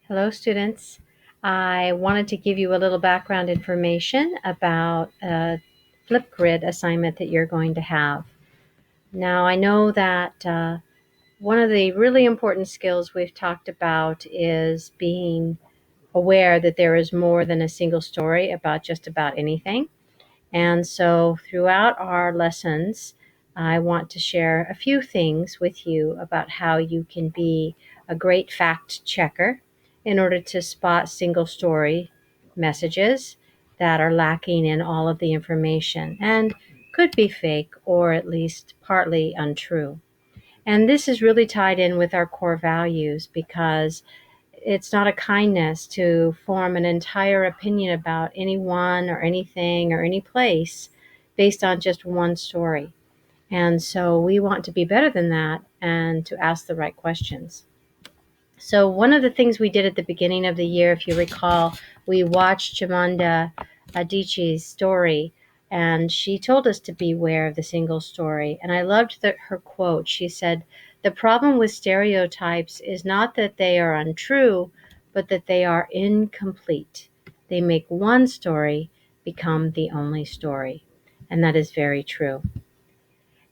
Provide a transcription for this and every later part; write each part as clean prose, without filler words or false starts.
Hello, students. I wanted to give you a little background information about a Flipgrid assignment that you're going to have. Now, I know that one of the really important skills we've talked about is being aware that there is more than a single story about just about anything. And so throughout our lessons, I want to share a few things with you about how you can be a great fact checker in order to spot single story messages that are lacking in all of the information and could be fake or at least partly untrue. And this is really tied in with our core values because it's not a kindness to form an entire opinion about anyone or anything or any place based on just one story. And so we want to be better than that and to ask the right questions. So one of the things we did at the beginning of the year, if you recall, we watched Chimamanda Adichie's story, and she told us to beware of the single story. And I loved her quote. She said, "The problem with stereotypes is not that they are untrue, but that they are incomplete. They make one story become the only story." And that is very true.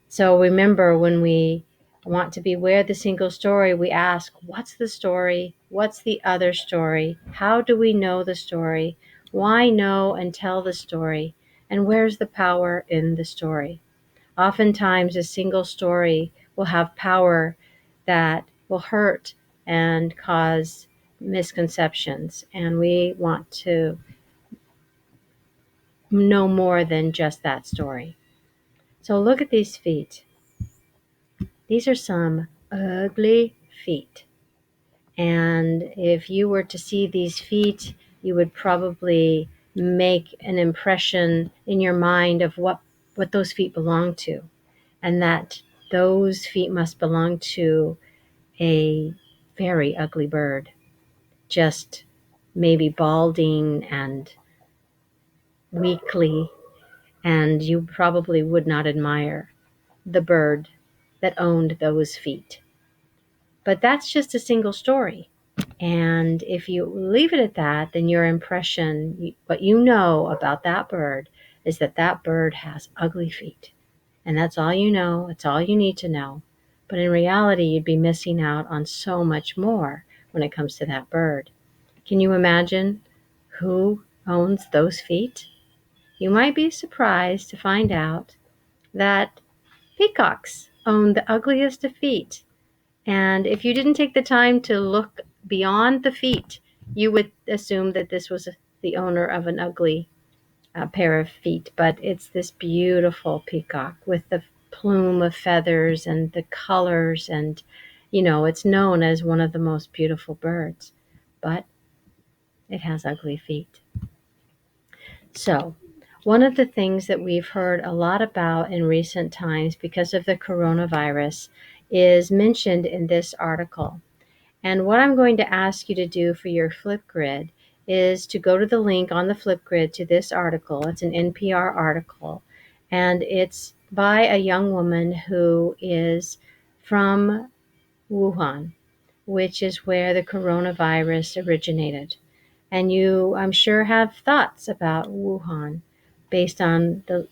So remember, when we want to beware the single story, we ask, what's the story? What's the other story? How do we know the story? Why know and tell the story? And where's the power in the story? Oftentimes, a single story will have power that will hurt and cause misconceptions. And we want to know more than just that story. So look at these feet. These are some ugly feet. And if you were to see these feet, you would probably make an impression in your mind of what those feet belong to. And that those feet must belong to a very ugly bird, just maybe balding and weakly. And you probably would not admire the bird that owned those feet. But that's just a single story. And if you leave it at that, then your impression, what you know about that bird, is that that bird has ugly feet. And that's all you know. It's all you need to know. But in reality, you'd be missing out on so much more when it comes to that bird. Can you imagine who owns those feet? You might be surprised to find out that peacocks own the ugliest of feet. And if you didn't take the time to look beyond the feet, you would assume that this was the owner of an ugly pair of feet. But it's this beautiful peacock with the plume of feathers and the colors. And, it's known as one of the most beautiful birds. But it has ugly feet. So, one of the things that we've heard a lot about in recent times because of the coronavirus is mentioned in this article. And what I'm going to ask you to do for your Flipgrid is to go to the link on the Flipgrid to this article. It's an NPR article, and it's by a young woman who is from Wuhan, which is where the coronavirus originated. And you, I'm sure, have thoughts about Wuhan based on the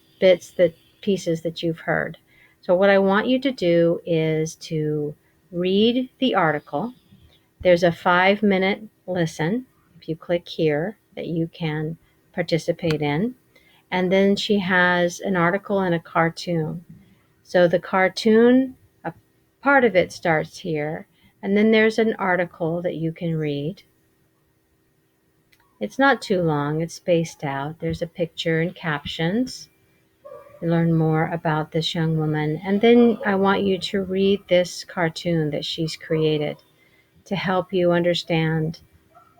pieces that you've heard. So what I want you to do is to read the article. There's a 5-minute listen, if you click here, that you can participate in. And then she has an article and a cartoon. So the cartoon, a part of it starts here, and then there's an article that you can read. It's not too long, it's spaced out. There's a picture and captions. You learn more about this young woman. And then I want you to read this cartoon that she's created to help you understand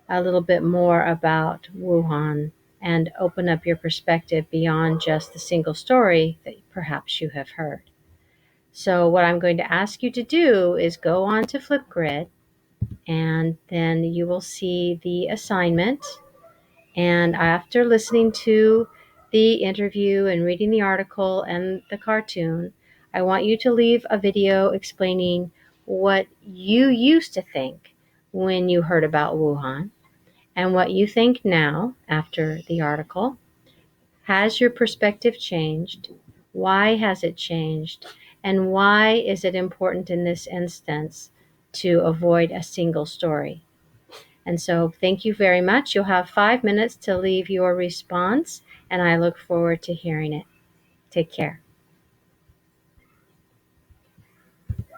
a little bit more about Wuhan and open up your perspective beyond just the single story that perhaps you have heard. So what I'm going to ask you to do is go on to Flipgrid, and then you will see the assignment. And after listening to the interview and reading the article and the cartoon, I want you to leave a video explaining what you used to think when you heard about Wuhan and what you think now after the article. Has your perspective changed? Why has it changed? And why is it important in this instance to avoid a single story? And so thank you very much. You'll have 5 minutes to leave your response, and I look forward to hearing it. Take care.